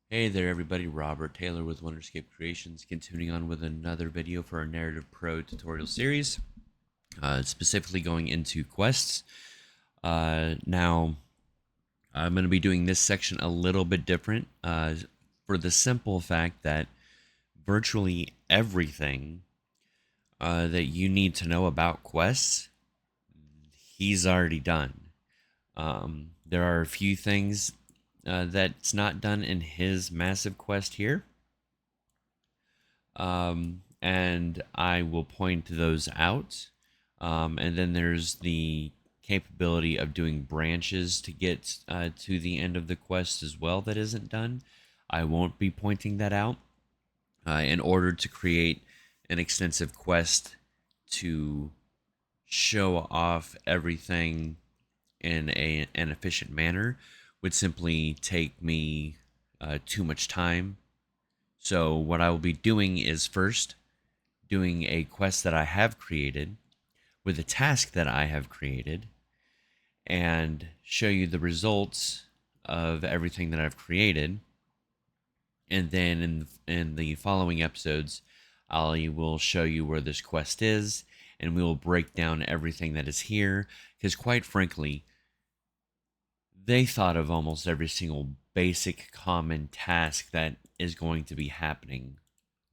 Hey there everybody, Robert Taylor with Wonderscape Creations, continuing on with another video for our Narrative Pro tutorial series, specifically going into quests. Now, I'm going to be doing this section a little bit different for the simple fact that virtually everything that you need to know about quests, he's already done. There are a few things that's not done in his massive quest here. And I will point those out. And then there's the capability of doing branches to get to the end of the quest as well that isn't done. I won't be pointing that out in order to create an extensive quest to show off everything in an efficient manner would simply take me too much time. So what I will be doing is first doing a quest that I have created with a task that I have created and show you the results of everything that I've created. And then in the following episodes, I will show you where this quest is and we will break down everything that is here. Because quite frankly, they thought of almost every single basic common task that is going to be happening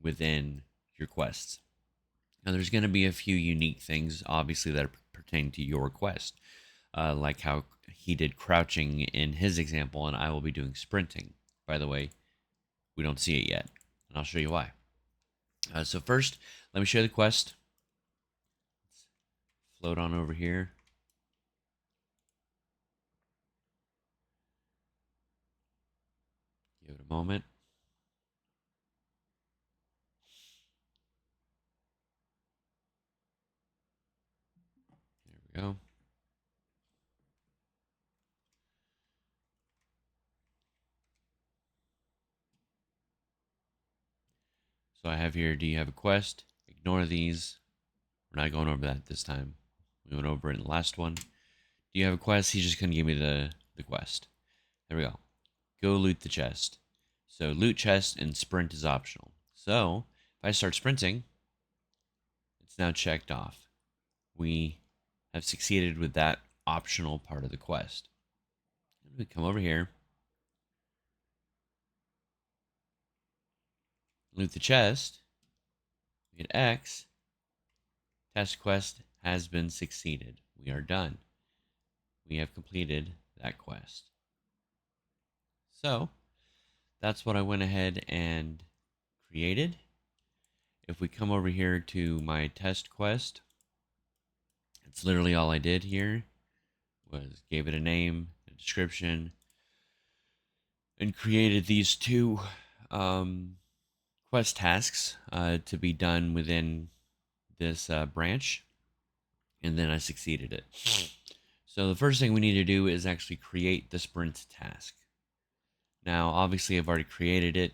within your quests. Now, there's going to be a few unique things, obviously, that pertain to your quest, like how he did crouching in his example, and I will be doing sprinting. By the way, we don't see it yet, and I'll show you why. So first, let me show you the quest. Let's float on over here. Give it a moment. There we go. So I have here, do you have a quest? Ignore these. We're not going over that this time. We went over it in the last one. Do you have a quest? He's just going to give me the quest. There we go. Go loot the chest. So loot chest and sprint is optional. So if I start sprinting, it's now checked off. We have succeeded with that optional part of the quest. We come over here, loot the chest, hit X, task quest has been succeeded. We are done. We have completed that quest. So that's what I went ahead and created. If we come over here to my test quest, it's literally all I did here was gave it a name, a description, and created these two quest tasks to be done within this branch, and then I succeeded it. So the first thing we need to do is actually create the sprint task. Now, obviously, I've already created it.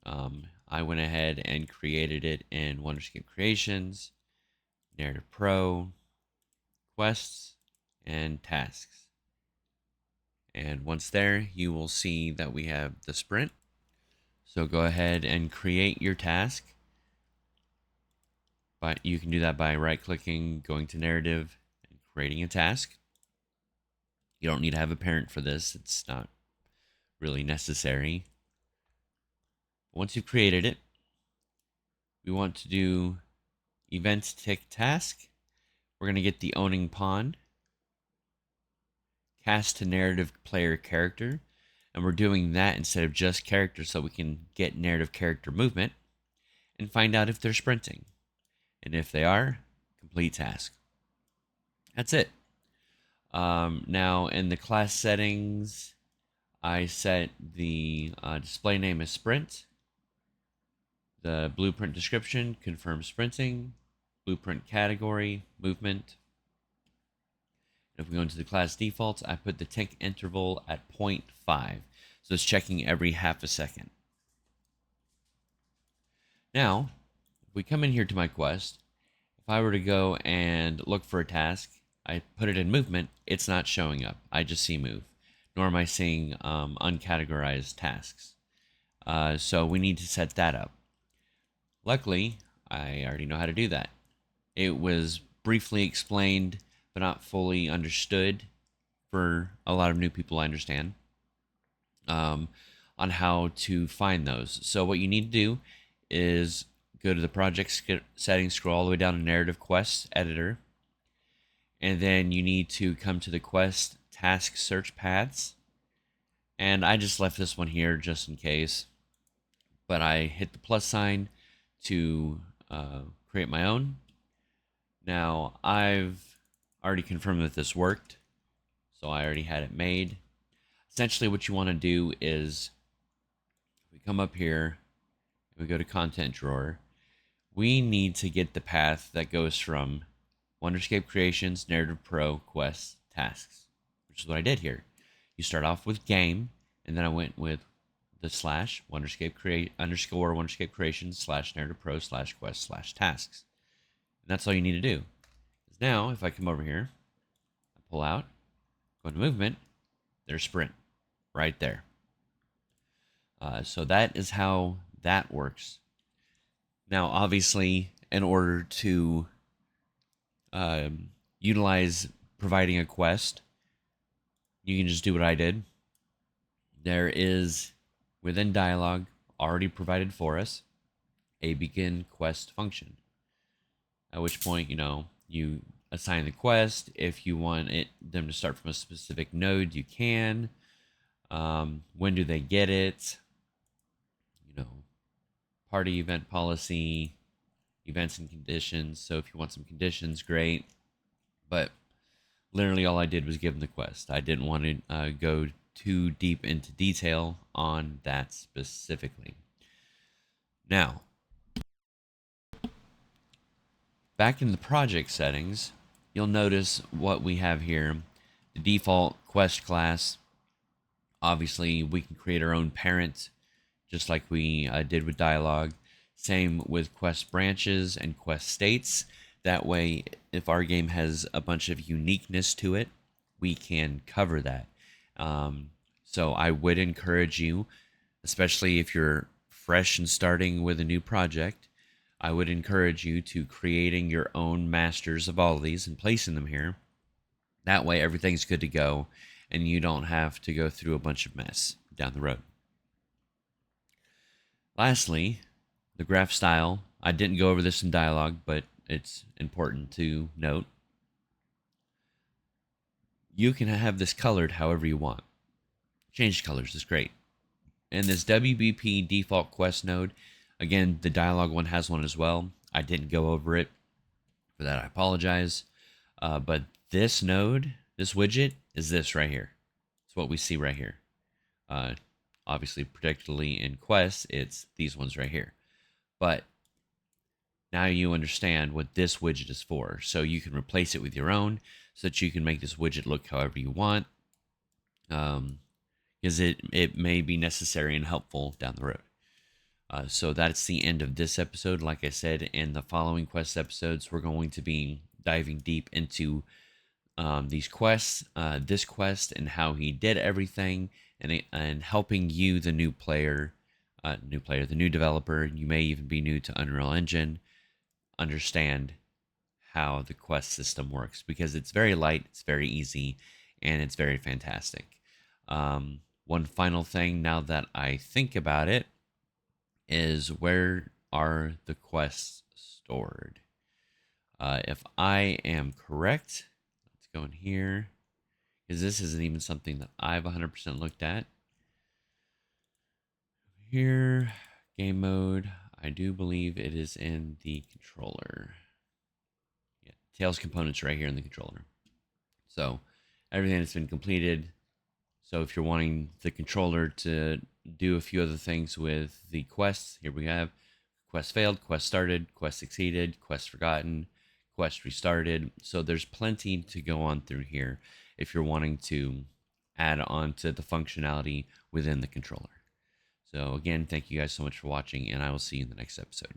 I went ahead and created it in Wonderscape Creations, Narrative Pro, Quests, and Tasks. And once there, you will see that we have the sprint. So go ahead and create your task. But you can do that by right-clicking, going to Narrative, and creating a task. You don't need to have a parent for this. It's not really necessary. Once you've created it, we want to do event tick task. We're going to get the owning pawn, cast to narrative player character, and we're doing that instead of just character so we can get narrative character movement and find out if they're sprinting. And if they are, complete task. That's it. Now in the class settings, I set the display name as sprint. The blueprint description, confirm sprinting. Blueprint category, movement. If we go into the class defaults, I put the tick interval at 0.5. So it's checking every half a second. Now, if we come in here to my quest, if I were to go and look for a task, I put it in movement, it's not showing up. I just see move. Nor am I seeing uncategorized tasks. So we need to set that up. Luckily, I already know how to do that. It was briefly explained, but not fully understood for a lot of new people, I understand, um, on how to find those. So what you need to do is go to the project settings, scroll all the way down to narrative quests editor, and then you need to come to the quest task search paths. And I just left this one here just in case, but I hit the plus sign to create my own. Now I've already confirmed that this worked, so I already had it made. Essentially what you want to do is we come up here and we go to content drawer. We need to get the path that goes from Wonderscape Creations, Narrative Pro, Quests, Tasks, which is what I did here. You start off with game, and then I went with the slash Wonderscape create underscore Wonderscape Creations slash Narrative Pro slash Quest slash Tasks. And that's all you need to do. Now, if I come over here, I pull out, go to movement, there's sprint right there. So that is how that works. Now, obviously, in order to utilize providing a quest, you can just do what I did. There is, within dialogue, already provided for us, a begin quest function. At which point, you assign the quest. If you want them to start from a specific node, you can. When do they get it? Party event policy, events and conditions. So if you want some conditions, great. But literally all I did was give them the quest. I didn't want to go too deep into detail on that specifically. Now, back in the project settings, you'll notice what we have here. The default quest class. Obviously, we can create our own parent, just like we did with dialogue. Same with quest branches and quest states. That way, if our game has a bunch of uniqueness to it, we can cover that. So I would encourage you, especially if you're fresh and starting with a new project, I would encourage you to creating your own masters of all of these and placing them here. That way, everything's good to go, and you don't have to go through a bunch of mess down the road. Lastly, the graph style. I didn't go over this in dialogue, but it's important to note. You can have this colored however you want. Change colors is great. And this WBP default quest node, again, the dialogue one has one as well. I didn't go over it. For that, I apologize. But this node, this widget, is this right here. It's what we see right here. Obviously, particularly in quests, it's these ones right here. But now you understand what this widget is for. So you can replace it with your own so that you can make this widget look however you want. Because it may be necessary and helpful down the road. So that's the end of this episode. Like I said, in the following quest episodes, we're going to be diving deep into these quests, this quest, and how he did everything, and helping you, the new player, the new developer. You may even be new to Unreal Engine. Understand how the quest system works, because it's very light, it's very easy, and it's very fantastic. One final thing, now that I think about it, is where are the quests stored? If I am correct, let's go in here, because this isn't even something that I've 100% looked at. Here, game mode, I do believe it is in the controller. Yeah, Tails components right here in the controller. So everything that's been completed. So if you're wanting the controller to do a few other things with the quests, here we have quest failed, quest started, quest succeeded, quest forgotten, quest restarted. So there's plenty to go on through here if you're wanting to add on to the functionality within the controller. So again, thank you guys so much for watching, and I will see you in the next episode.